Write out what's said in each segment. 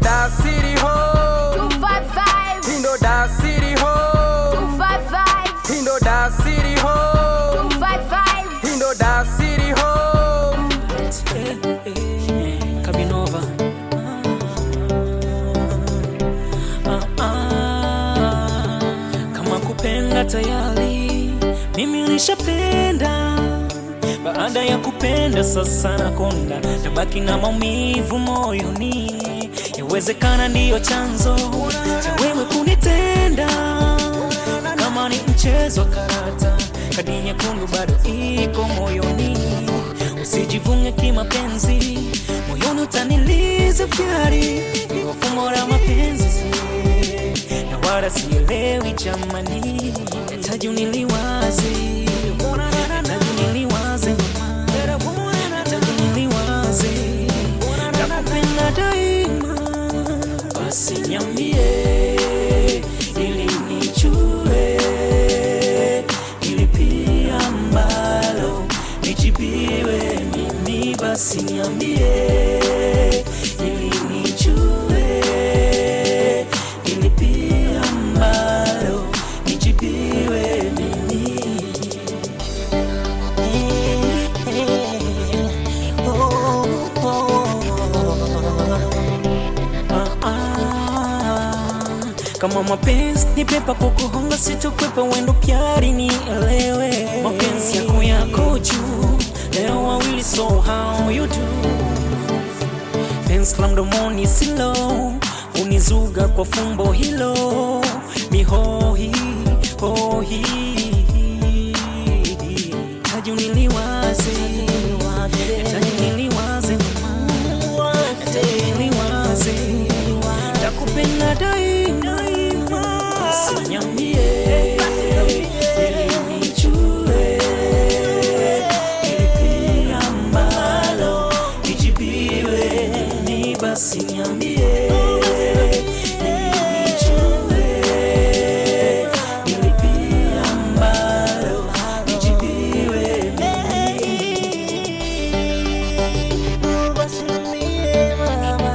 Da City Ho 255. Hindo Da City Ho 255. Hindo Da City Ho 255. Hindo Da City Ho. Kabinova. Kama kupenda tayari mimi nilishapenda. Baada ya kupenda sasa nakonda, nabaki na maumivu moyoni. Yawezekana ndiyo chanzo cha wewe kunitenda. Kama ni mchezo wa karata, kadi nyekundu bado iko moyoni. Usijivunge kimapenzi, moyoni utaniliza pyari. Iwa fumo la mapenzi na wala sielewi jamani. Nahitaji uniliwaze, nakupenda daima. Basi niambie ili nijue, ili pia ambalo nijibiwe mimi. Basi niambie ili nijue, ili pia ambalo nijibiwe mimi. Kama mapenzi ni pepa kukuhonga sitokwepa, wendo pyari nielewe. Mapenzi yako juu, leo wawili so how you do. Penzi la mdomoni silo, unizuga kwa fumbo hilo. Mihohi, hohi, taji uniliwaze, taji uniliwaze, taji uniliwaze. Takupenda daima. Niambie ili nijue, ili pia ambalo nijibiwe ni. Basi niambie ili nijue, ili pia ambalo nijibiwe mimi. Basi niambie mama,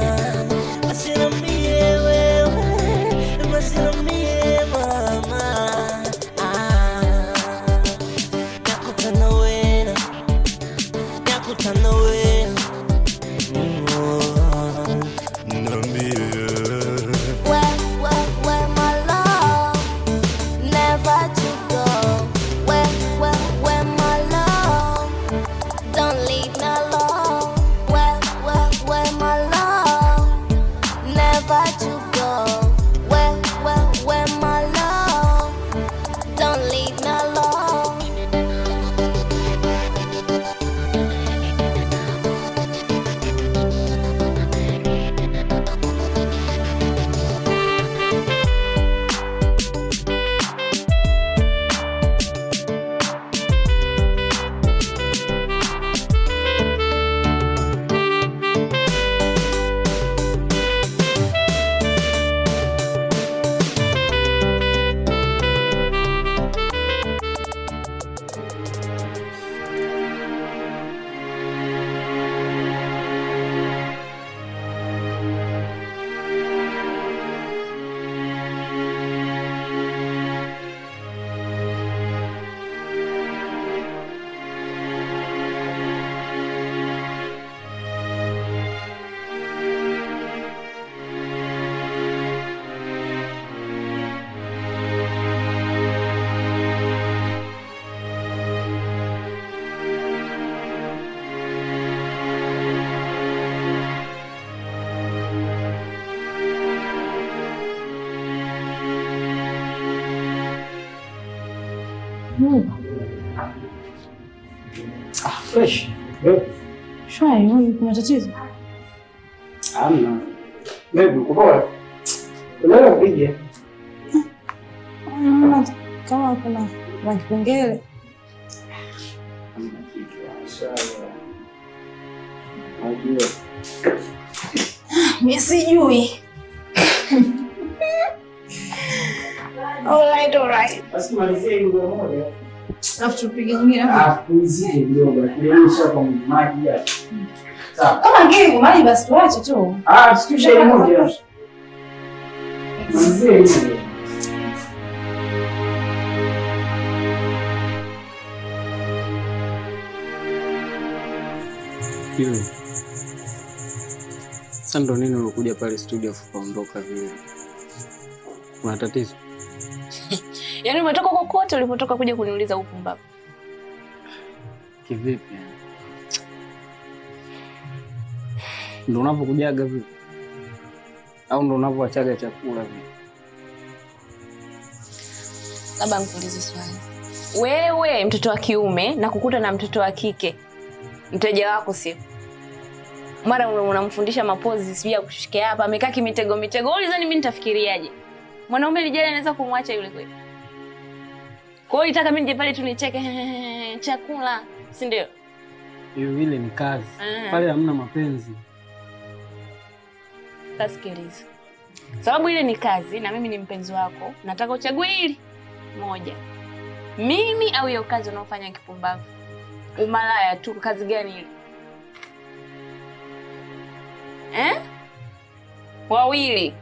basi niambie wewe, basi niambie. Fresh. Shwari, wewe kuna tatizo? Hamna. Wewe uko poa? Unaweza kupiga? Kama kuna kipengele. Mimi sijui. Alright. Basi malizie hiyo moja. Alafu tupige nyingine. Pumzike kidogo. Kilisha kwa maji hapa. Sawa. Kama ngeli mali basi tuache tu. Tusitushe ile moja. Mzee. Yule. Sasa ndo nini ulikuja pale studio ukaondoka vile? Kuna tatizo? Yaani umetoka kokote ulipotoka kuja kuniuliza upumbavu. Kivipi? Ndo unapokujaga vile? Au ndo unapoachaga chakula vile? Labda nikuulize swali. Wewe mtoto wa kiume na kukuta na mtoto wa kike. Mteja wako sio? Mara unamfundisha mapozi sijui ya kushikia hapa, amekaa kimitego mitego. Ulizani mimi nitafikiriaje? Mwanaume lijali anaweza kumwacha yule kweli? Kwa hiyo itaka mimi nje pale tu nicheke chakula, si ndio? Hiyo ile ni kazi. Pale hamna mapenzi. Tasikiliza. Sababu ile ni kazi na mimi ni mpenzi wako, nataka uchague hili moja. Mimi au hiyo kazi unaofanya kipumbavu? Umalaya tu, kazi gani ile? Wawili.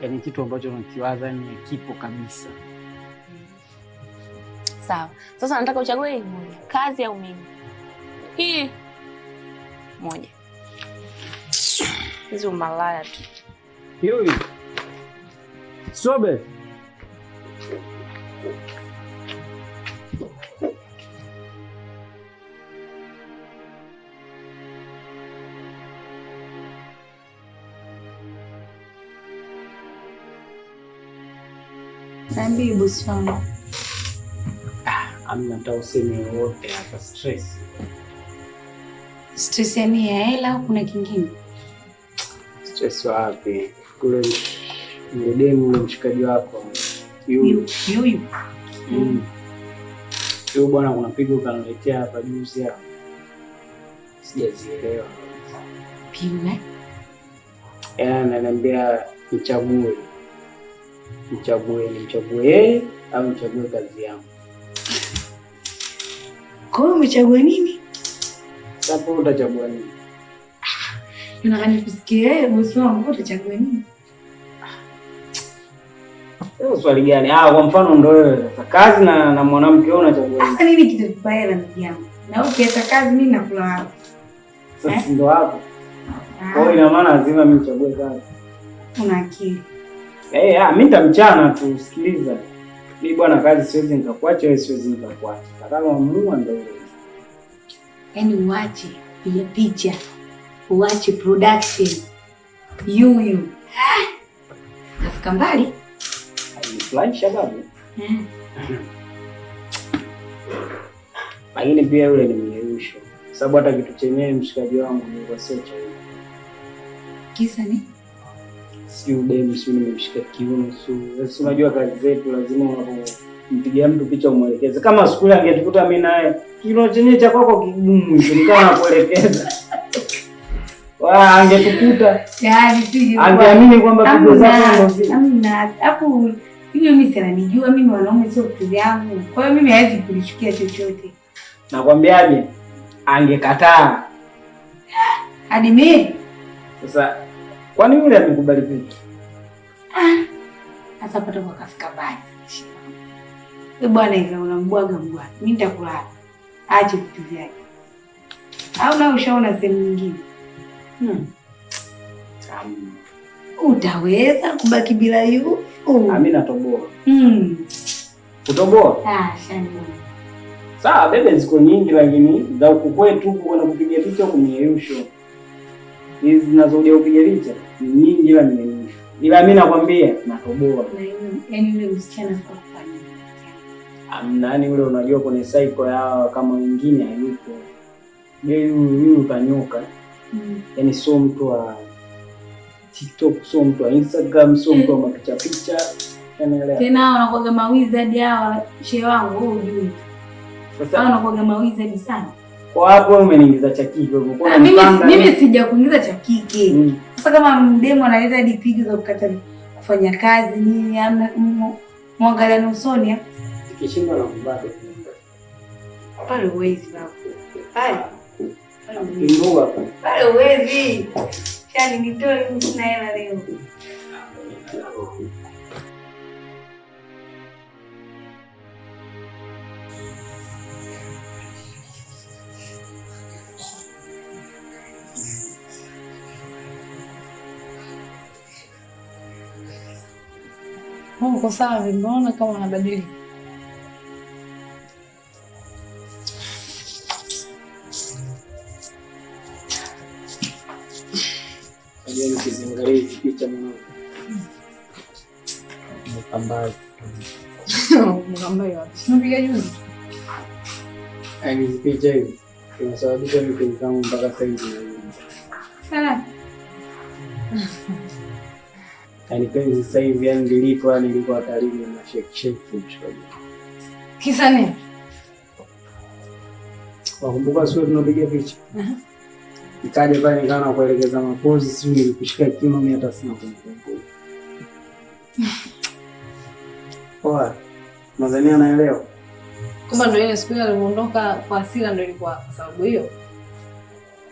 Yaani kitu ambacho nakiwaza ni kipo kabisa. Sawa. Sasa nataka uchague hili moja. Kazi au mimi? Hii moja. Hizo umalaya tu. Hiyo. Sobe. Niambie bosi wangu. Amna hata useme wote hapa stress. Stress ya hela au kuna kingine? Stress wapi? Kule demu mshikaji wako. Yuyu. Yuyu bwana kuna pigo kaniletea hapa juzi hapa. Sijazielewa. Pigo? Ananiambia nichague yeye au nichague kazi yangu. Kwa hiyo umechagua nini? Sasa utachagua nini? Unataka kusikia wewe bosi wangu utachagua nini? Hiyo swali gani? Kwa mfano ndio wewe sasa kazi na mwanamke wewe unachagua nini? Sasa nini kitakupa hela ndugu yangu? Na ukiacha kazi mimi nakula wapi? Sasa ndio hapo. Kwa hiyo ina maana lazima mimi nichague kazi. Una akili. Mimi nitamchana tu, sikiliza. Mimi bwana kazi siwezi nikakuacha, wewe siwezi nikakuacha. Kama muamua ndio wewe. Yaani uache piga picha. Uache production. Yuyu. Kafika mbali. Fulani shababu. Lakini pia yule ni myeusho. Sababu hata kitu chenyewe mshikaji wangu ni kwa sio cha yule. Kisa ni? Si udemu, si nimemshika kiuno, si unajua kazi zetu lazima unapompigia mtu picha umuelekeze. Kama siku ile angetukuta mimi naye kiuno chenyewe cha kwako kigumu, nikawa nakuelekeza. Angetukuta. Yaani tuje. Angeamini kwamba pigo zako ndio. Amina. Hapo hiyo mimi sana nijua mimi wanaume sio vitu vyangu. Kwa hiyo mimi hawezi kulichukia chochote. Nakwambiaje? Angekataa. Hadi mimi. Sasa kwa nini yule amekubali vipi? Sasa pata kwa kafika mbali. Wewe bwana hizo unambwaga mbwa. Mimi nitakula. Aache vitu vyake. Au na ushaona sehemu nyingine? Utaweza kubaki bila yu? Mimi natoboa. Kutoboa? Shangwe. Sawa, bebe ziko nyingi lakini za huku kwetu kuna kupiga picha kumyeusho. Hizi zinazoja kupiga picha ni nyingi ila myeusho. Ila mimi nakwambia natoboa. Na hiyo yani yule msichana kwa kufanya. Nani yule unajua kwenye cycle yao kama wengine hayupo. Yeye huyu kanyoka. Yaani sio mtu wa TikTok, sio mtu wa Instagram, sio mtu wa mapicha picha. Tena wanakuaga mawizard hao shehe wangu wewe hujui. Sasa wanakuaga mawizard sana. Kwa hapo umeniingiza cha kike hivyo. Kwa mimi sija kuingiza cha kike. Sasa kama mdemo analeta hadi pigo za kukata kufanya kazi nini amna muangalia usoni ikishinda na mbado. Pale uwezi baba. Pale. Pinduka. Bado uwezi. Shani nitoe sina hela leo. Uko sawa, mbona kama unabadilika? Najua nikiziangalia hizi picha mwanangu. Mkambazi. Mkambazi wapi? Unapiga juzi? Hizi picha hizi zinasababisha mpenzi wangu mpaka sasa hivi. Yaani penzi sasa hivi yani nilikuwa hatarini na shake. Kisa nini? Wakumbuka sio tunapiga picha. Nikaja pale nikaanza kuelekeza mapozi, sio nilikushika kiuno mimi hata sina kumbukumbu. Poa. Nadhani anaelewa. Kama ndio ile siku ile aliondoka kwa hasira ndio ilikuwa kwa sababu hiyo.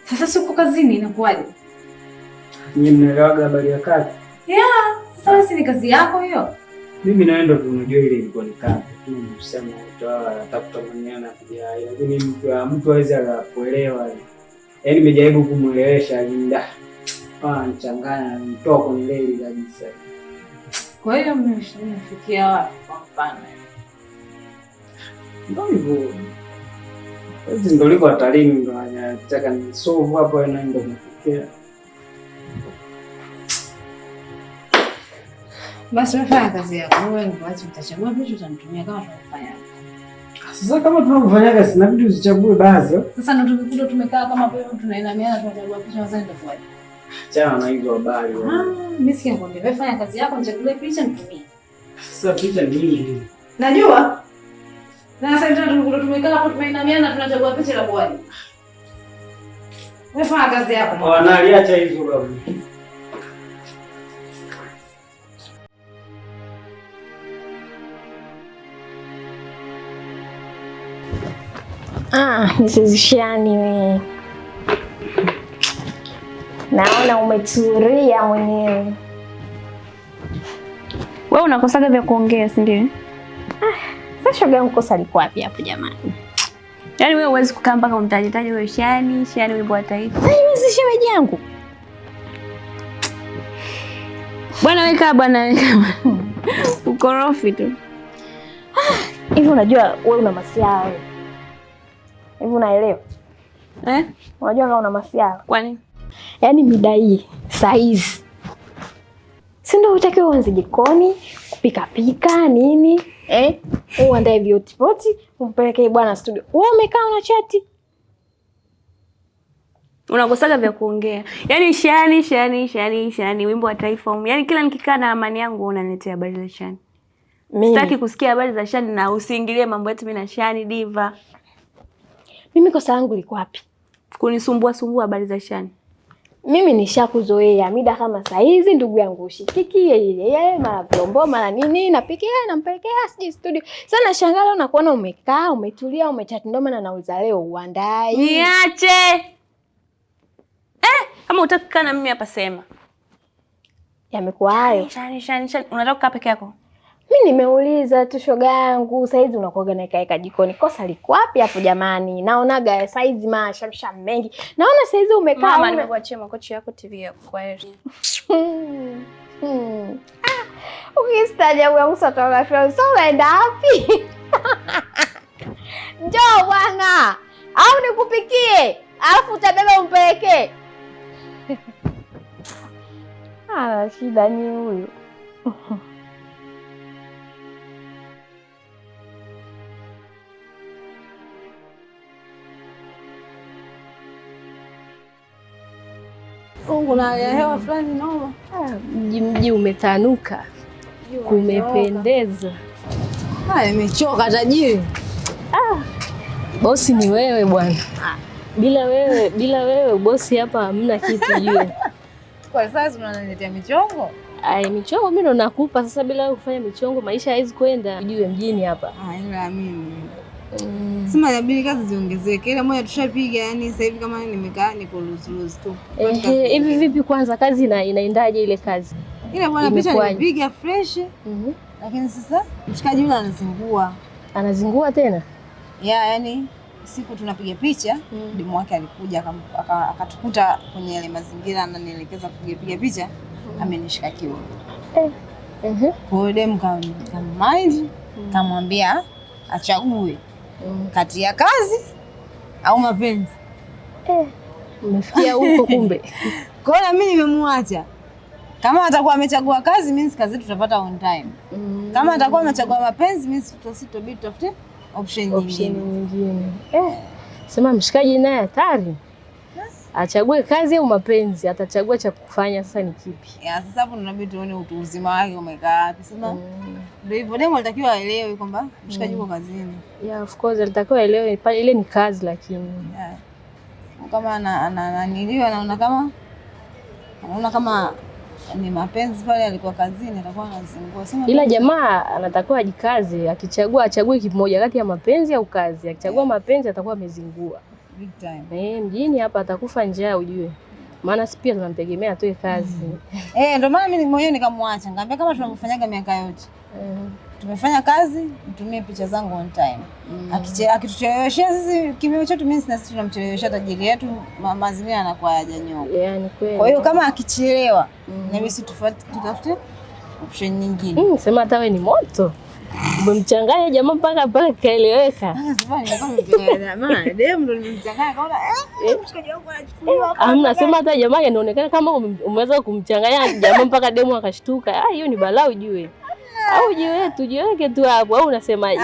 Sasa siku kazini inakuwaje? Nyinyi mnaelewaga habari ya kazi? Sasa ni kazi yako hiyo. Mimi naenda tunajua ile ilikuwa ni kazi. Tunamsema utafuta mwenyewe na pia lakini mtu hawezi akakuelewa. Yaani nimejaribu kumuelewesha linda. Nichanganya mtoa kwenye leli kabisa. Kwa hiyo mmefikia wapi kwa mfano? Ndio hivyo. Hizi ndio liko hatarini ndio anataka ni solve hapo na ndio kufikia. Basi unafanya kazi yako. Wewe ndio wacha utachagua vitu utanitumia kama tunafanya. Sasa kama tunavyofanyaga sina vitu usichague baadhi. Sasa ndio tukikuta tumekaa kama pale tunainamiana tunachagua picha wazani ndio kwaje? Achana na hizo habari. Mimi sikia ngombe. Wewe fanya kazi yako nichagulie picha nitumie. Sasa picha ni nini? Najua. Na sasa ndio tumekaa hapo tunainamiana tunachagua picha la kwaje? Wewe fanya kazi yako. Wanaliacha hizo baba. Mrs. Shani we. Naona umetulia mwenyewe. Wewe unakosaga vya kuongea, si ndio? Sasa shoga yangu kosa liko wapi hapo jamani? Yaani wewe huwezi kukaa mpaka umtajitaje wewe Shani wimbo wa taifa. Sasa hivi shemeji yangu. Bwana weka bwana. Ukorofi tu. Hivi unajua wewe una masiara wewe. Hivi unaelewa? Unajua kama una masiara. Kwani? Yaani mida hii saa hizi. Si ndio utakiwa uanze jikoni, kupika nini? Uandae viotipoti, umpeleke bwana studio. Wewe umekaa una chati. Unakosaga vya kuongea. Yaani Shani wimbo wa taifa. Yaani kila nikikaa na amani yangu unaniletea habari za Shani. Sitaki kusikia habari za Shani na usiingilie mambo yetu mimi na Shani diva. Mimi kosa langu liko wapi? Kunisumbua habari za Shani. Mimi nishakuzoea mida kama saa hizi ndugu yangu ushikiki yeye mara vyombo mara nini napikia nampelekea siji studio. Sasa nashangaa leo nakuona umekaa umetulia umechat ndio maana nauliza leo uandai. Niache. Kama utaki kukaa na mimi hapa sema. Yamekuwa hayo. Shani unataka kukaa peke yako? Mimi nimeuliza tu shoga yangu, saizi unakuaga na kaeka jikoni. Kosa liko wapi hapo jamani? Naonaga saizi mashamsha mengi. Naona saizi umekaa. Mama nimekuachia makochi yako TV yako kwa heri. Ukistaajabu yangu photography, so unaenda wapi? Njoo bwana. Au nikupikie? Alafu utabeba umpelekee. Shida ni huyu. Kuna hewa fulani noma. Mji umetanuka. Kumependeza. Nimechoka tajiri. Bosi ni wewe bwana. Bila wewe bosi hapa hamna kitu jue. Kwa sasa unaniletea michongo? Michongo mimi ndo nakupa sasa, bila wewe kufanya michongo maisha haiwezi kwenda jue mjini hapa. Ila mimi Sema inabidi kazi ziongezeke. Ile moja tushapiga, yani sasa hivi kama nimekaa niko lose tu. Hivi vipi kwanza kazi inaendaje ile kazi? Ile bwana picha nimepiga fresh. Lakini sasa mshikaji yule anazingua. Anazingua tena? Yani siku tunapiga picha, demu wake alikuja akatukuta kwenye yale mazingira na nielekeza kupiga picha, amenishika kiuno. Kwa hiyo demu mind kamwambia achague kati ya kazi au mapenzi. Umefikia huko kumbe. Kwa hiyo mimi nimemwacha. Kama atakuwa amechagua kazi, means kazi yetu tutapata on time. Kama atakuwa amechagua mapenzi, means tutabidi tutafute option nyingine. Sema mshikaji naye hatari. Achague kazi au mapenzi, atachagua cha kufanya sasa ni kipi? Sasa hapo tunabidi tuone utu uzima wake umekaa wapi. Sema ndio hivyo, demo alitakiwa aelewe kwamba mshikaji yuko kazini. Of course alitakiwa aelewe ile ni kazi, lakini kama anaona kama ni mapenzi pale alikuwa kazini atakuwa anazingua. Ila jamaa anatakiwa ajikaze, akichagua achague kimoja kati ya mapenzi au kazi. Akichagua mapenzi atakuwa amezingua. Big time. Mjini hapa atakufa njaa ujue. Maana si pia tunamtegemea atoe kazi. Ndio maana mimi mwenyewe nikamwacha. Ngambia kama tunavyofanyaga miaka yote. Tumefanya kazi, mtumie picha zangu on time. Akitucheleweshia sisi kimeo chetu mimi na sisi tunamchelewesha tajiri yetu, mazingira yanakuwa hayajanyoka. Yaani kweli. Kwa hiyo kama akichelewa na mimi tutafute option nyingine. Sema hata wewe ni moto. Umemchanganya jamaa mpaka kaeleweka. Sasa nilikuwa nimemchanganya jamaa. Demu ndo nimemchanganya kaona mshikaji wangu anachukuliwa. Hamna, sema hata jamaa inaonekana kama umeweza kumchanganya jamaa mpaka demu akashtuka. Hiyo ni balaa ujue. Au jiweke tu hapo au unasemaje?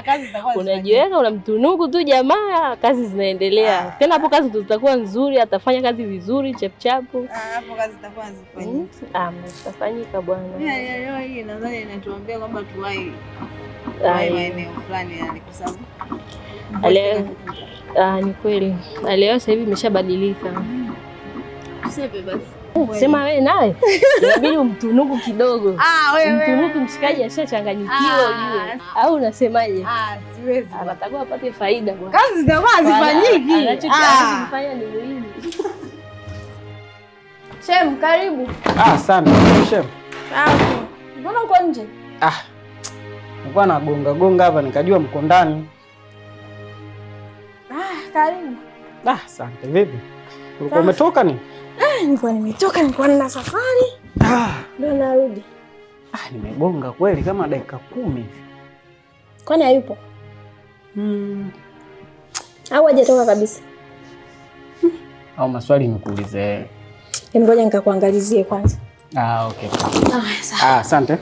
Kazi zitakuwa unajiweka unamtunuku tu jamaa, kazi zinaendelea. Tena hapo kazi zitakuwa nzuri, atafanya kazi vizuri chapchapu. Hapo kazi zitakuwa zifanyika. Zitafanyika bwana. Leo hii nadhani inatuambia kwamba tuwai maeneo fulani yani kwa sababu ni kweli. Leo sasa hivi imeshabadilika. Sepe basi. Sema wewe naye inabidi umtunuku kidogo. Wewe mtunuku mshikaji ashachanganyikiwa ujue. Au unasemaje? Siwezi. Anatakiwa apate faida bwana. Kazi zitakuwa hazifanyiki. Anachofanya ni muhimu. Shem, karibu. Asante. Shem. Mbona uko nje? Nilikuwa nagonga hapa nikajua mko ndani. Karibu. Asante. Vipi? Ulikuwa umetoka ni? Nilikuwa nimetoka, nilikuwa nina safari. Ndio narudi. Nimegonga kweli kama dakika 10 hivi. Kwani hayupo? Au hajatoka kabisa? Au maswali nikuulize. Ngoja nikakuangalizie kwanza. Okay. Sawa. Asante.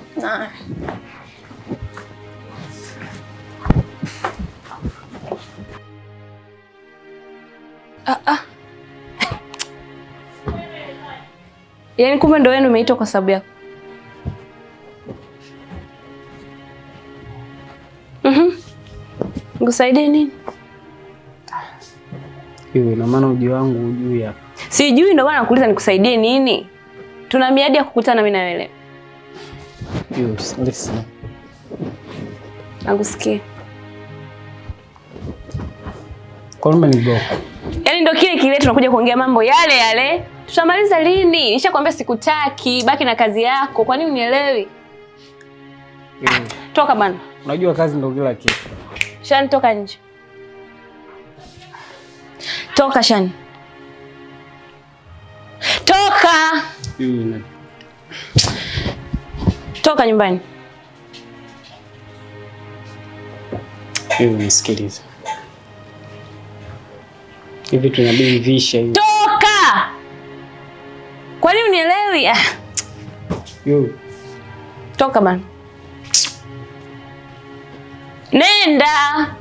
Yaani kumbe ndo wewe umeitwa kwa sababu yako. Ngusaidie nini? Hiyo ina maana ujio wangu ujui hapa. Sijui ndo maana nakuuliza nikusaidie nini? Tuna miadi ya kukutana mimi na wewe. Yes, listen. Nakusikia. Kwa nini uniblock? Yaani ndo kile tunakuja kuongea mambo yale. Tutamaliza lini? Nishakwambia sikutaki, baki na kazi yako. Kwa nini unielewi? Toka bana. Unajua kazi ndo kila kitu. Shani, toka nje. Toka Shani. Toka. Toka nyumbani. Nisikilize. Hivi tunabidi visha hivi. Toka! Kwa nini unielewi? Toka bana. Nenda.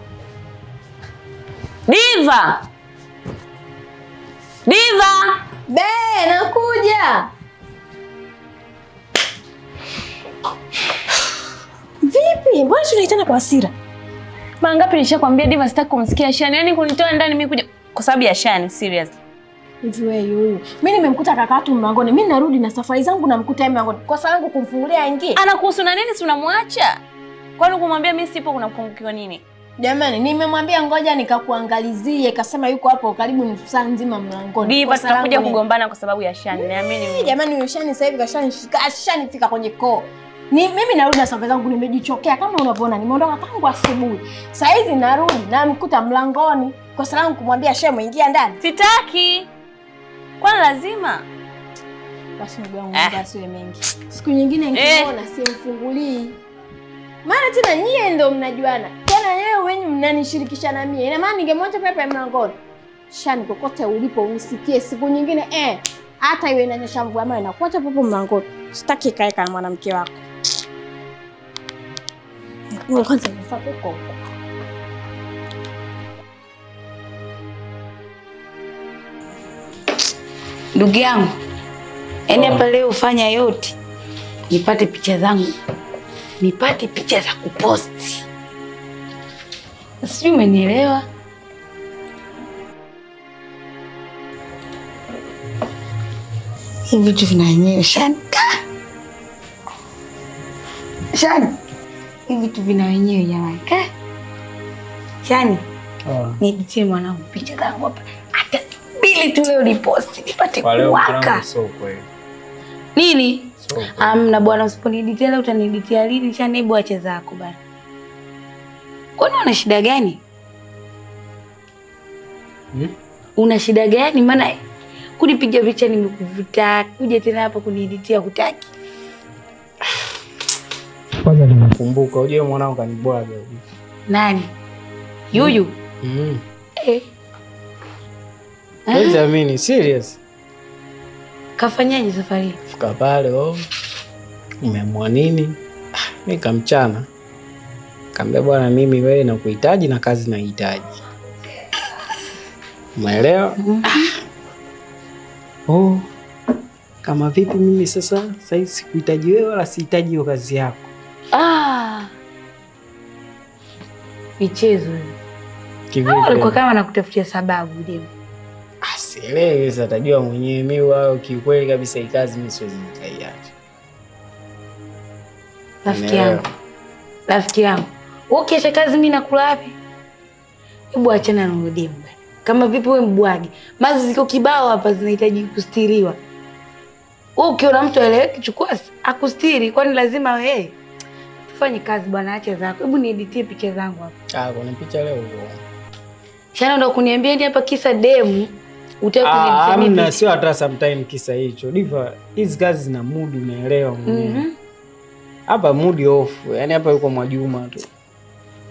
Diva. Nakuja. Vipi? Mbona tunaitana kwa hasira? Mara ngapi nishakwambia Diva sitaki kumsikia Shani? Yaani kunitoa ndani mimi kuja kwa sababu ya Shani, serious. Hivi wewe huyu. Mimi nimemkuta kakatu mlangoni. Mimi narudi na safari zangu namkuta yeye mlangoni. Kosa langu kumfungulia aingie. Anakuhusu na nini si unamwacha? Kwani kumwambia mimi sipo kuna kupungukiwa nini? Jamani, nimemwambia ngoja nikakuangalizie, kasema yuko hapo karibu nusu saa nzima mlangoni. Diva, tutakuja kugombana kwa sababu ya Shani. Naamini mimi. Jamani, huyo Shani sasa hivi kashanifika kwenye koo. Mimi narudi na safari zangu, nimejichokea kama unavyoona, nimeondoka tangu asubuhi. Saa hizi narudi na mkuta mlangoni. Kwa salamu kumwambia shemu ingia ndani. Sitaki. Kwani lazima? Basi ndugu yangu asiwe mengi. Siku nyingine nikiona simfungulii. Maana tena nyie ndio mnajuana. Tena yeye wenyewe mnanishirikisha na mimi. Ina maana ningemwacha pepe mlangoni. Shani kokote ulipo unisikie siku nyingine hata iwe inanyesha mvua ama inakuacha pepe mlangoni. Sitaki kae kama mwanamke wako. Wewe kwanza nifuate huko. Ndugu yangu, yaani hapa leo ufanya yote nipate picha zangu, nipate picha za kuposti. Sijui umenielewa? Hivi vitu vinaenyewe Shani. Shani, hivi vitu vina wenyewe jamani. Shani, nipitie mwanangu picha zangu hapa. Hata bili tu leo niposti nipate kuwaka. Nini? Amna bwana, usiponiditia leo utaniditia lini? Shani, hebu acha zako bana. Kwani una shida gani? Una shida gani? Maana kunipiga picha nimekuvuta, kuja tena hapa kuniditia hutaki. Kwanza nimekumbuka, uje mwanangu kanibwaga hivi. Nani? Yuyu? Wewe serious? Kafanyaje safari? Fika pale umeamua nini? Mimi kamchana. Kaambia bwana, mimi wewe nakuhitaji na kazi nahitaji. Umeelewa? Kama vipi mimi sasa hivi sikuhitaji wewe wala sihitaji hiyo kazi yako. Michezo. Kivipi? Alikuwa kama nakutafutia sababu demu. Sielewi, sasa tajua mwenyewe mimi wao kiukweli kabisa hii kazi mimi siwezi nikaiacha. Rafiki yangu. Ukiacha kazi mimi nakula wapi? Hebu achana na demu bwana. Kama vipi wewe mbwagi? Mazi ziko kibao hapa zinahitaji kustiriwa. Wewe ukiona mtu aeleweki chukua akustiri, kwani lazima wewe? Tufanye kazi bwana, acha zako. Hebu nieditie picha zangu hapa. Kuna picha leo huko. Shana ndo kuniambia hapa kisa demu, utaki kuniambia mimi. Hamna, sio hata sometime kisa hicho. Diva, hizi kazi zina mood, umeelewa mwenyewe. Hapa mood off. Yaani hapa yuko Mwajuma tu.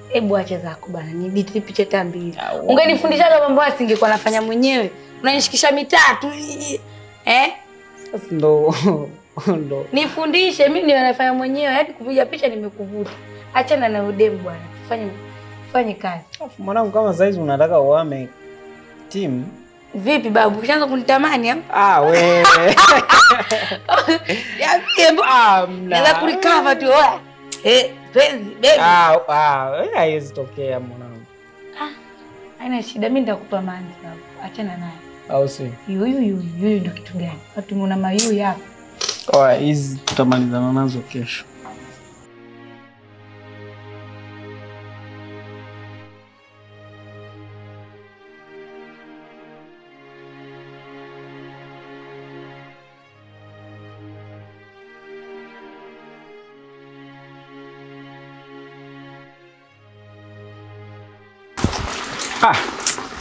Hebu acha zako bwana, nieditie picha tambili. Ungenifundisha kama mambo asingekuwa nafanya mwenyewe. Unanishikisha mitatu. Sasa ndo nifundishe mimi ndio nafanya mwenyewe, hadi kupiga picha nimekuvuta. Achana na udemu bwana. Tufanye kazi. Mwanangu, kama saizi unataka uame team. Vipi babu? Ushaanza kunitamani hapa? Wewe. Naweza kulikava tu. Penzi, baby. Haiwezi tokea mwanangu. Haina shida, mimi nitakupa manzi babu. Achana naye. Au si? Yuyu ndio kitu gani? Watu mna mayu yako. Hizi tutamalizana nazo kesho.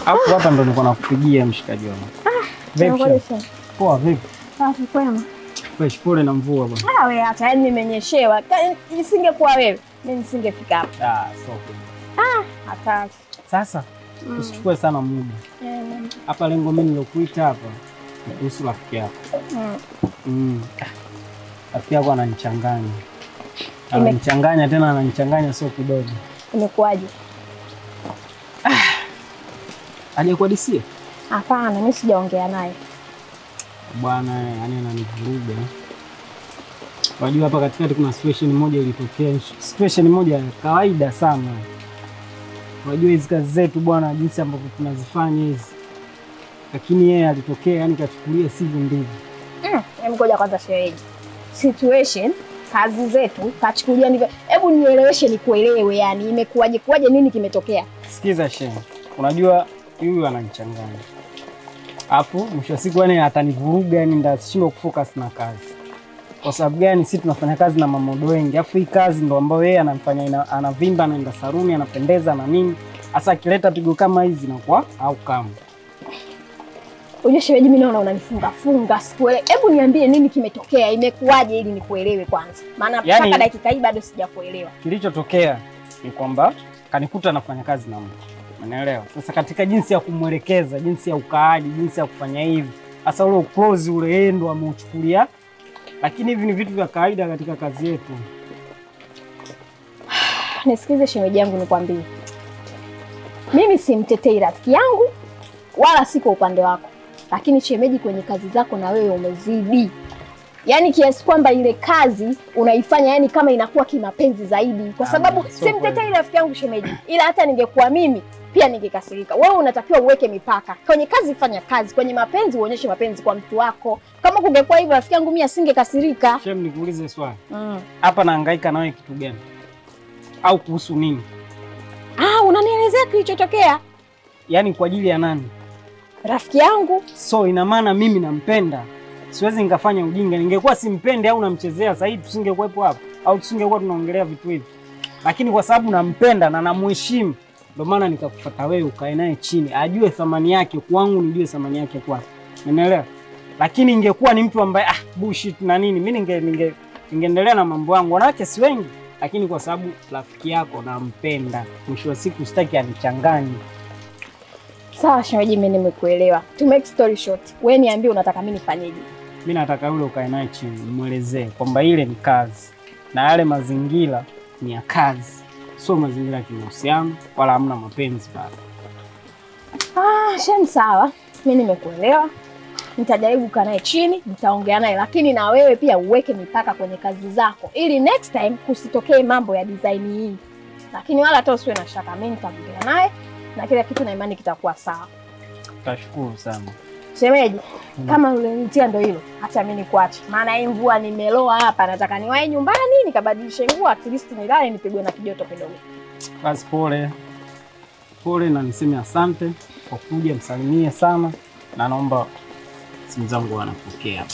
Hapa ndo nilikuwa nakupigia mshikaji wangu. Vipi? Poa vipi? Safi kwema. Fresh, pole na mvua bwana. Wewe hata yani nimenyeshewa. Nisingekuwa wewe, mimi nisingefika hapa. Hata. Sasa usichukue sana muda. Hapa lengo mimi nilokuita hapa ni kuhusu rafiki yako. Rafiki yako ananichanganya. Ananichanganya tena ananichanganya sio kidogo. Imekuaje? Hajakuhadisia? Hapana, mimi sijaongea naye. Bwana, yani ananivuruga. Unajua hapa katikati kuna situation moja ilitokea. Situation moja ya kawaida sana. Unajua hizi kazi zetu bwana, jinsi ambavyo tunazifanya hizi. Lakini yeye alitokea, yani kachukulia sivyo ndivyo. Ngoja kwanza sherehe. Situation kazi zetu kachukulia ndivyo. Hebu nieleweshe nikuelewe, yani imekuwaje kuwaje, nini kimetokea? Sikiza Shemu, unajua huyu ananichanganya. Alafu mwisho wa siku yani atanivuruga, yani ndashindwa kufocus na kazi. Kwa sababu gani? Sisi tunafanya kazi na mamodo wengi. Alafu hii kazi ndo ambayo yeye anamfanya anavimba, anaenda saruni, anapendeza na nini. Hasa akileta pigo kama hizi na kwa au kama. Unajua shemeji, mimi naona unanifunga sikuelewi. Hebu niambie nini kimetokea, imekuwaje ili nikuelewe kwanza. Maana mpaka yani, dakika hii bado sijakuelewa. Kilichotokea ni kwamba kanikuta nafanya kazi na mtu. Unaelewa? Sasa katika jinsi ya kumwelekeza, jinsi ya ukaaji, jinsi ya kufanya hivi, hasa ule close ule yeye ndo ameuchukulia. Lakini hivi ni vitu vya kawaida katika kazi yetu. Nisikize shemeji yangu nikwambie. Mimi simtetei rafiki yangu wala siko upande wako. Lakini shemeji, kwenye kazi zako na wewe umezidi. Yaani kiasi kwamba ile kazi unaifanya yani kama inakuwa kimapenzi zaidi. Kwa sababu simtetei rafiki yangu shemeji. Ila hata ningekuwa mimi pia ningekasirika. Wewe unatakiwa uweke mipaka. Kwenye kazi fanya kazi, kwenye mapenzi uonyeshe mapenzi kwa mtu wako. Kama kungekuwa hivyo rafiki yangu mimi asingekasirika. Shem, nikuulize swali. Hapa nahangaika nawe kitu gani? Au kuhusu nini? Unanielezea kilichotokea. Yaani kwa ajili ya nani? Rafiki yangu. So ina maana mimi nampenda. Siwezi nikafanya ujinga. Ningekuwa simpende au namchezea sasa hivi tusingekuwepo hapa. Au tusingekuwa tunaongelea vitu hivi. Lakini kwa sababu nampenda na namheshimu, ndio maana nikakufuata wewe ukae naye chini. Ajue thamani yake kwangu, nijue thamani yake kwake. Umeelewa? Lakini ingekuwa ni mtu ambaye bullshit na nini, mimi ningeendelea na mambo yangu. Wanawake si wengi, lakini kwa sababu rafiki yako nampenda, mwisho wa siku sitaki anichanganye. Sawa shemeji, mimi nimekuelewa. To make story short, wewe niambie unataka mimi nifanyeje? Mimi nataka yule ukae naye chini, muelezee kwamba ile ni kazi na yale mazingira ni ya kazi. Sio mazingira ya kimahusiano wala hamna mapenzi bado. Shem, sawa. Mimi nimekuelewa. Nitajaribu kukaa naye chini, nitaongea naye, lakini na wewe pia uweke mipaka kwenye kazi zako ili next time kusitokee mambo ya design hii. Lakini wala hata usiwe na shaka, mimi nitaongea naye na kila kitu na imani kitakuwa sawa. Tashukuru sana. Shemeji, kama ulinitia ndo hilo, acha mimi nikuache. Maana hii mvua nimeloa hapa, nataka niwahi nyumbani nikabadilishe nguo, at least nilale nipigwe na kijoto kidogo. Basi pole. Pole na niseme asante kwa kuja, msalimie sana na naomba simu zangu wanapokea.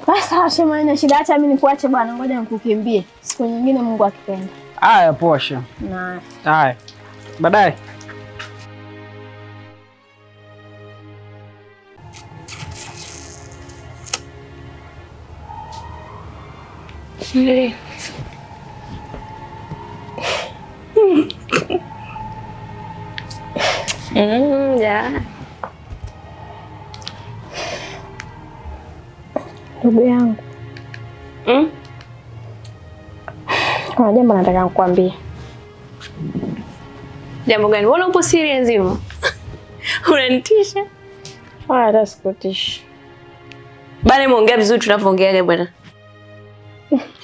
Basi shemeji, ina shida, acha mimi nikuache bwana, ngoja nikukimbie. Siku nyingine Mungu akipenda. Haya poa shemeji. Na. Haya. Baadaye. Ya. Ndugu yangu. Kuna jambo nataka kukuambia. Jambo gani? Mbona upo serious hivyo? Unanitisha? Hata sikutishi. Bale muongea vizuri tunavyoongeaga bwana.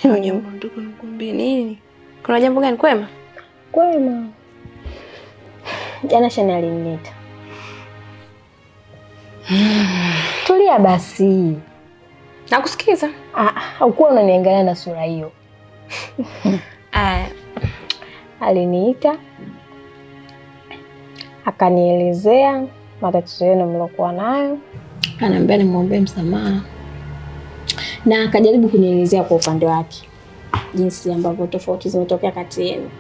Jambo ndugu, nikwambie nini? Kuna jambo gani? Kwema? Kwema. Jana Shani aliniita. Tulia basi. Nakusikiza. Haukuwa unaniangalia na sura hiyo. Aliniita. Akanielezea matatizo yenu mlokuwa nayo. Ananiambia nimwombee msamaha. Na akajaribu kunielezea kwa upande wake jinsi ambavyo tofauti zimetokea kati yenu.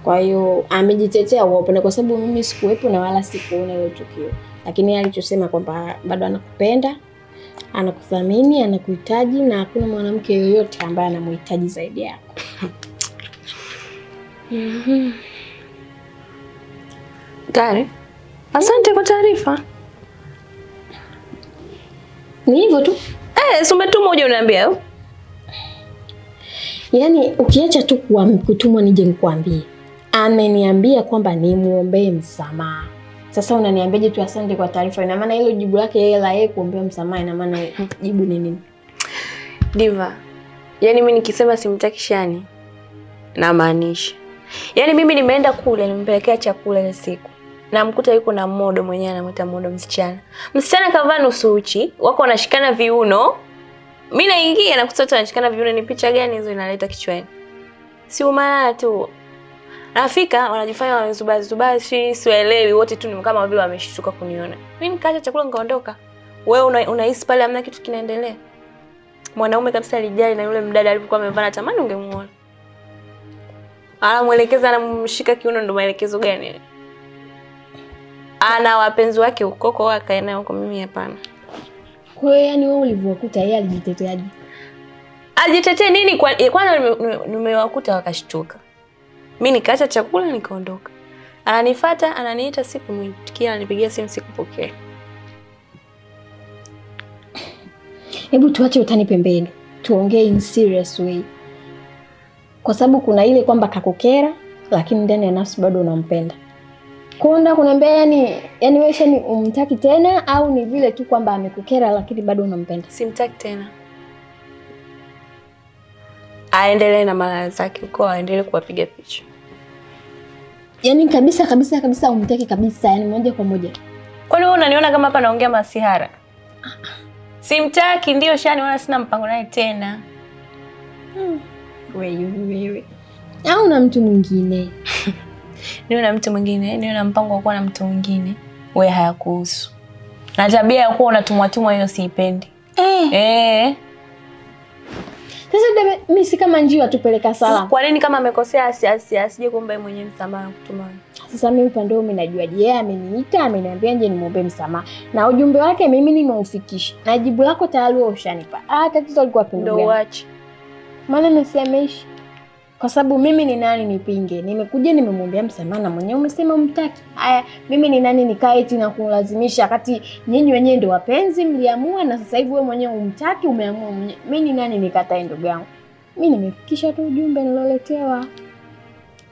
Kwa hiyo amejitetea kwa upande, kwa sababu mimi sikuwepo na wala sikuona ile tukio. Lakini alichosema kwamba bado anakupenda, anakuthamini, anakuhitaji na hakuna mwanamke yoyote ambaye anamhitaji zaidi yako. Gari. Asante kwa taarifa. Ni hivyo tu. Umetuma uje uniambia. Yaani ukiacha tu kutumwa nije nikwambie. Ameniambia kwamba nimuombee msamaha. Sasa unaniambiaje tu asante kwa taarifa? Ina maana hilo jibu lake yeye la yeye kuombea msamaha, ina maana jibu ni nini? Diva. Yaani mimi nikisema simtaki Shani na maanisha. Yaani mimi nimeenda kule nimpelekea chakula ile siku. Na mkuta yuko na modo mwenyewe anamuita modo msichana. Msichana kavaa nusu uchi, wako wanashikana viuno. Mimi naingia na kutoa tunashikana viuno, ni picha gani hizo inaleta kichwani? Si umalaya tu. Nafika wanajifanya wamezubazi, sielewi, wote tu ni kama vile wameshtuka kuniona. Mimi nikaacha chakula nikaondoka. Wewe unahisi pale hamna kitu kinaendelea? Mwanaume kabisa alijali na yule mdada alikuwa amevaa, tamani ungemuona. Anamuelekeza, anamshika kiuno, ndo maelekezo gani? Ana wapenzi wake huko kwa akaenda huko, mimi hapana. Kwa hiyo yani wewe ulivyokuta yeye alijiteteaje? Ajitetee nini? Kwanza nimewakuta wakashtuka. Mimi nikaacha chakula nikaondoka. Ananifuata, ananiita, sikumwitikia, ananipigia simu sikupokea. Hebu tuache utani pembeni. Tuongee in serious way. Kwa sababu kuna ile kwamba kakukera lakini ndani ya nafsi bado unampenda. Konda kuniambia yani wewe shani umtaki tena au ni vile tu kwamba amekukera lakini bado unampenda? Simtaki tena. Aendelee na mara zake huko, aendelee kuwapiga picha. Yaani kabisa umtaki kabisa, yani moja kwa moja. Kwani wewe unaniona kama hapa naongea masihara? Simtaki ndio shani, wala sina mpango naye tena. Wewe. Au na mtu mwingine? Niwe na mtu mwingine, niwe na mpango wa kuwa na mtu mwingine. Wewe hayakuhusu. Na tabia ya kuwa unatumwa hiyo siipendi. Sasa mimi si kama njiwa tupeleka salamu. Kwa nini kama amekosea asije kuomba mwenyewe msamaha kutuma? Sasa mimi upande wangu najua yeye ameniita, ameniambia nje nimuombe msamaha. Na ujumbe wake mimi nimeufikisha. Na jibu lako tayari wewe ushanipa. Tatizo liko wapi ndugu? Ndio uache. Maana nasemeishi. Kwa sababu mimi ni nani nipinge? Nimekuja nimemwambia msamaha na mwenyewe umesema umtaki. Haya, mimi ni nani nikae eti na kulazimisha wakati nyinyi wenyewe ndio wapenzi mliamua na sasa hivi wewe mwenyewe umtaki umeamua mwenyewe. Mimi ni nani nikatae ndugu yangu? Mimi nimefikisha tu ujumbe niloletewa.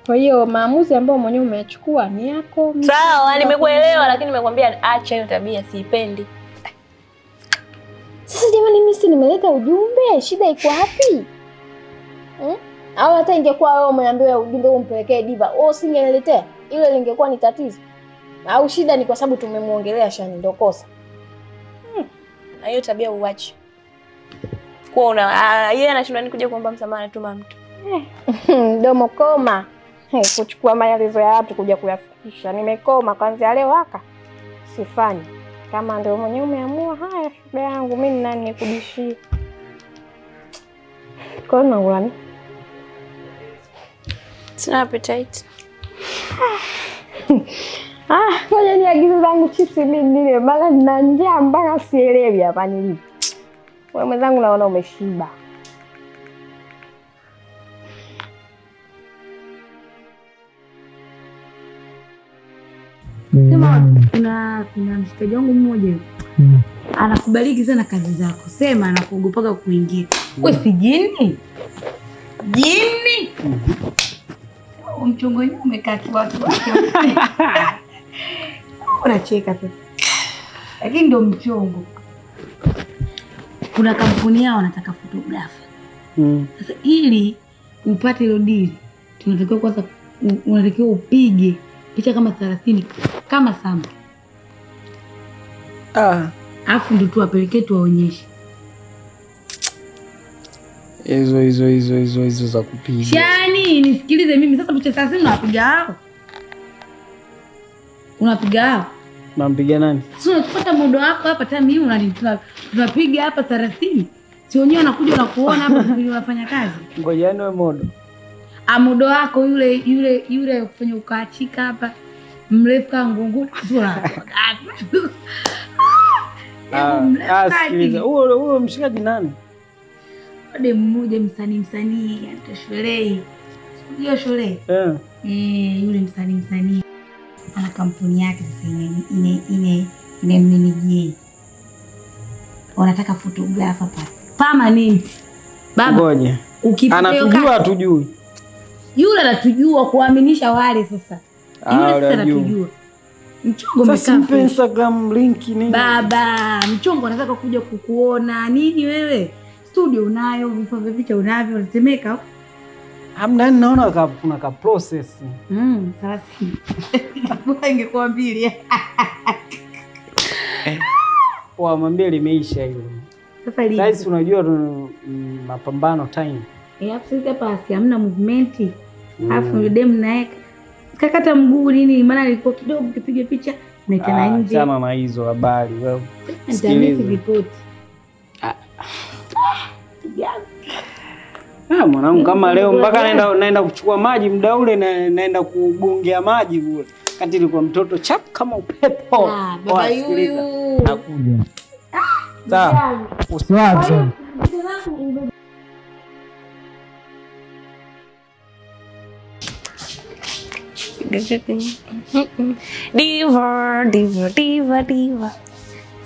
Kwa hiyo maamuzi ambayo mwenyewe umeyachukua ni yako. Sawa, nimekuelewa lakini nimekwambia acha hiyo tabia siipendi. Sasa jamani mimi si nimeleta ujumbe, shida iko wapi? Au hata ingekuwa wewe umeambiwa ujumbe umpelekee Diva, wewe usingeniletea? Ile lingekuwa ni tatizo. Au shida ni kwa sababu tumemuongelea Shani ndio kosa? Na hiyo tabia uache. Kwa yeye anashindwa ni kuja kuomba msamaha anatuma mtu. Domo koma. Kuchukua maelezo ya watu kuja kuyafikisha. Nimekoma kwanza leo haka. Sifanyi. Kama ndio mwenyewe umeamua, haya shida yangu mimi nani nikubishie. Kwa nini unani? Sina appetite. Ngoja niagize zangu chips mimi nile, maana nina njaa mpaka sielewi hapa nilipo. Wewe mwenzangu naona umeshiba. Sema kuna mshikaji wangu mmoja anakubaliki sana kazi zako. Sema anakuogopaga kuingia. Wewe si jini? Jini? Mchongo wenyewe umekaa kiwatu. Unacheka tu. Lakini ndio mchongo. Kuna kampuni yao wanataka photographer. Sasa ili upate hilo deal, tunatakiwa kwanza unatakiwa upige picha kama 30 kama samba. Alafu ndio tuwapelekee tuwaonyeshe. Hizo za kupiga. Shani, nisikilize mimi sasa, picha 30 unapiga hao. Unapiga hao? Nampiga nani? Sio unapata muda wako hapa tena mimi tunapiga hapa 30. Si wenyewe anakuja na kuona hapa unafanya kazi. Ngoja wewe modo. Mudo wako yule kufanya ukaachika hapa. Mrefu kama ngunguni. Sikiliza. Huo mshikaji nani? Ode mmoja msanii atashulei. Sio shule. Yule msanii. Ana kampuni yake sasa ine wanataka photographer permanent. Baba. Ngoja. Anatujua hatujui. Yule anatujua kuaminisha wale sasa. Yule sasa anatujua. Mchongo umekaa. Sasa Instagram link nini? Baba, mchongo anataka kuja kukuona nini wewe? Studio unayo, vifaa vya picha unavyo, unatemeka. Hamna, naona kuna ka process. 30. Bora ingekuwa 2. Mwambie limeisha hilo. Sasa lini? Sasa unajua mapambano time. Hapo hapa hamna movement. Alafu dem naye kakata mguu nini, maana alikuwa kidogo kipiga picha na tena nje. Chama na hizo habari wewe. Sikiliza ripoti. Mwanangu kama leo mpaka naenda kuchukua maji muda ule naenda kugongea maji kule. Kati ilikuwa mtoto chap kama upepo. Baba huyu. Nakuja. Sawa. Usiwache. Diva, diva, diva, diva.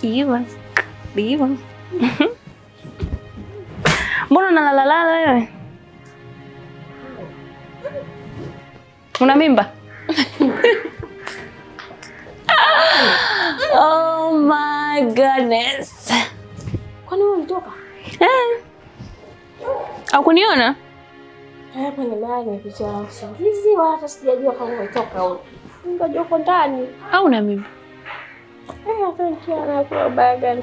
Diva. Diva. Mbona unalalala wewe? Una mimba? Oh my goodness. Kwani wewe umetoka? Au kuniona? Hapa ni mahali nimepitia usingizi wala hata sijajua kama umetoka huko. Ngajua uko ndani. Au una mimba? Hata nikiona kwa baga.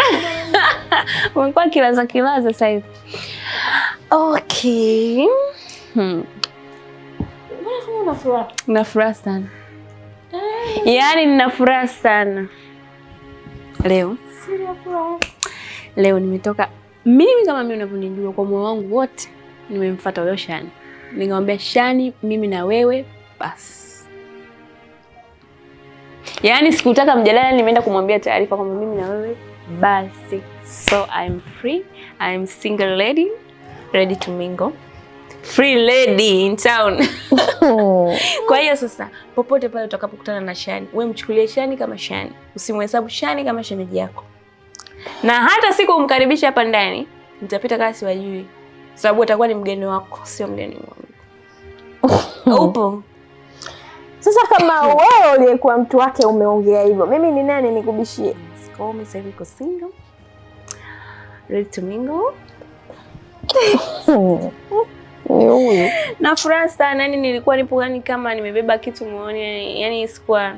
Umekuwa kilaza sasa hivi. Okay. Mbona una furaha? Na furaha sana. Yaani nina furaha sana. Leo. Sina furaha. Leo nimetoka mimi kama mimi unavyonijua kwa moyo wangu wote nimemfuata leo Shani. Ningemwambia Shani mimi na wewe basi. Yaani sikutaka mjadala, nimeenda kumwambia taarifa kwamba mimi na wewe basi. So I'm free. I'm single lady ready to mingle. Free lady in town. Kwa hiyo sasa popote pale utakapokutana na Shani, wewe mchukulie Shani kama Shani. Usimhesabu Shani kama shemeji yako. Na hata siku umkaribisha hapa ndani, nitapita kama siwajui. Sababu atakuwa ni mgeni wako, sio mgeni wangu. Upo. Sasa kama wewe uliyekuwa mtu wake umeongea hivyo, mimi ni nani nikubishie? Siko mimi sasa niko single. Ready to mingle. Ni huyu. Na furaha sana, yani nilikuwa nipo yani kama nimebeba kitu moyoni, yani sikuwa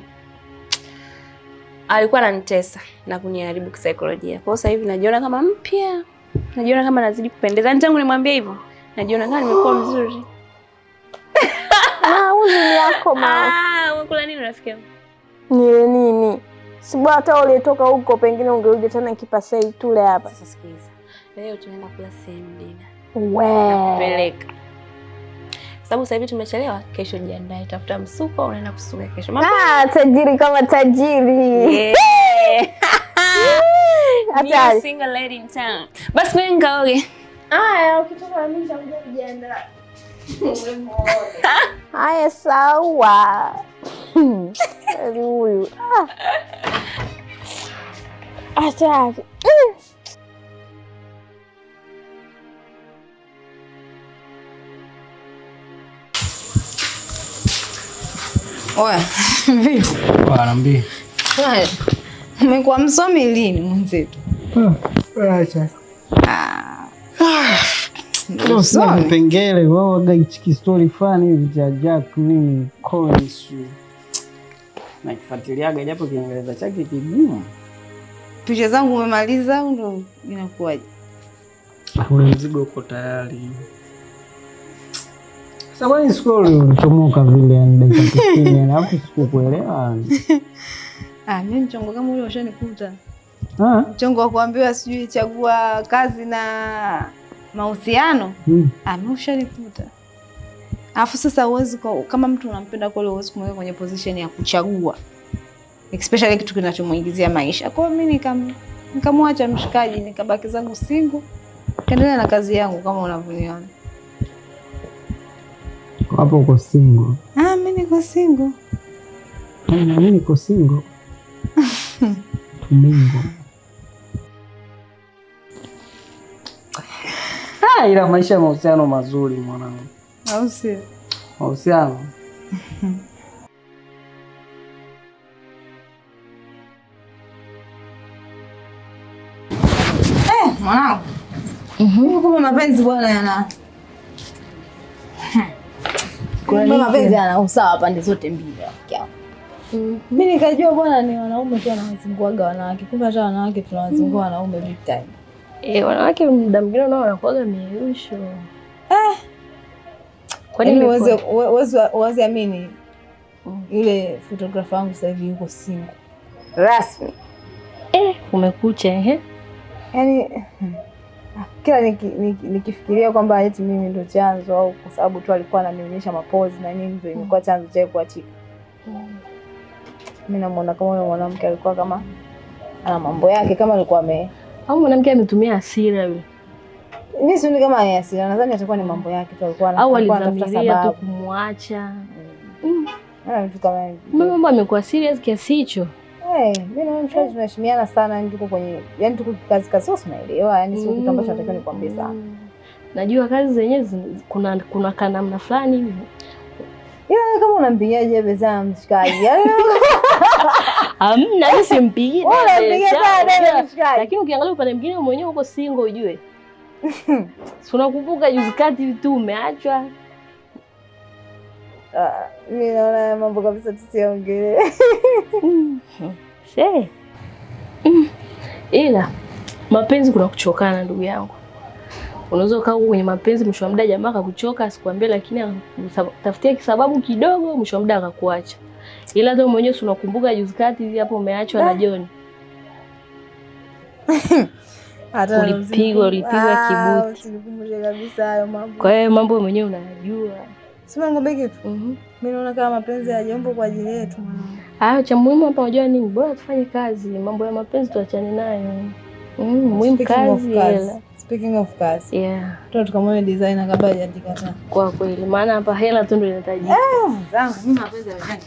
alikuwa ananitesa na kuniharibu kisaikolojia. Kwa sasa hivi najiona kama mpya. Najiona kama nazidi kupendeza. Tangu nimwambia hivyo, najiona kama nimekuwa mzuri. Uzi yako mama. Unakula nini rafiki yangu? Ni nini? Si bwana hata uliyetoka huko pengine ungerudi tena kipasei tule hapa. Sasa sikiliza. Leo tunaenda kula same dinner. Peleka. Sababu sasa hivi tumechelewa, kesho jiandae, tafuta msuko unaenda kusuka kesho. Tajiri kama tajiri. Yeah. Hata single lady in town. Basi mimi nikaoge. Ukitoka mimi nitakuja kujiandaa. Haya sawa. Huyu. Acha. Oya, vipi? Niambie. Umekuwa msomi lini mwenzetu? Acha. Sio vipengele wao gaichiki story fulani hivi cha Jack nini Collins. Na kifuatiliaga japo Kiingereza chake kigumu. Picha zangu umemaliza au ndo inakuwaje? Ule mzigo uko tayari. Sasa kwa nini scroll ulichomoka vile yani dakika 90 na hapo sikukuelewa. Mimi mchongo kama ule ushanikuta. Mchongo wa kuambiwa sijui chagua kazi na mahusiano. Mimi ushanikuta. Alafu sasa uwezi kama mtu unampenda kwa leo uwezi kumweka kwenye position ya kuchagua. Especially kitu kinachomuingizia maisha. Kwa hiyo mimi nikamwacha mshikaji nikabaki zangu single. Kaendelea na kazi yangu kama unavyoniona. Hapo uko single? Mimi niko single. Mimi niko single. Tumingo. Ila maisha ya mahusiano mazuri mwanangu. Au sio? Mahusiano. Mwanangu. Kama mapenzi bwana yana. Kuna mapenzi yana usawa pande zote mbili rafiki yangu. Mimi nikajua bwana ni wanaume tu wanawazinguaga wanawake. Kumbe hata wanawake tunawazingua wanaume big time. Wanawake muda mwingine nao wanakuwaga mieyusho. Kwa nini uweze amini yule photographer wangu sasa hivi yuko single rasmi? Umekucha yaani kila nikifikiria kwamba eti mimi ndo chanzo au kwa sababu tu alikuwa ananionyesha mapozi na nini ndio imekuwa chanzo cha kuachika. Mimi namuona kama yule mwanamke alikuwa kama ana mambo yake, kama alikuwa au mwanamke ametumia hasira yule. Mimi sioni kama ni hasira, nadhani atakuwa ni mambo yake tu, alikuwa anatafuta sababu tu kumwacha. Vitu kama hivyo. Mambo amekuwa serious kiasi hicho. Mimi na mshikaji tunaheshimiana sana, yani tuko kwenye, yani tuko kazi sio unaelewa, yani sio kitu ambacho natakiwa nikwambie sana. Najua kazi zenyewe kuna kanamna fulani hivi. Kama unampigiaje beza mshikaji? Hamna, mimi simpigi. Unampigia sana mshikaji. Lakini ukiangalia upande mwingine mwenyewe uko single ujue. Si unakumbuka juzi kati tu umeachwa. Mimi naona mambo kabisa tusiongee. Ila mapenzi kuna kuchokana ndugu yangu. Unaweza ukaa kwenye mapenzi mwisho wa muda jamaa akakuchoka asikwambie, lakini tafutia kisababu kidogo mwisho wa muda akakuacha. Ila hata mwenyewe unakumbuka juzi kati hapo umeachwa na John. Ulipigwa kibuti. Usinikumbushe kabisa hayo mambo. Kwa hiyo mambo mwenyewe unayajua. Sema ngombe kitu. Mimi naona kama mapenzi hayajambo kwa ajili yetu. Cha muhimu hapa unajua nini? Bora tufanye kazi. Mambo ya mapenzi tuachane nayo. Muhimu kazi. Speaking of kazi. Tukamwone designer kabla hajajikataa. Kwa kweli maana hapa hela tu ndio inahitajika. Zangu mimi mapenzi yanataka.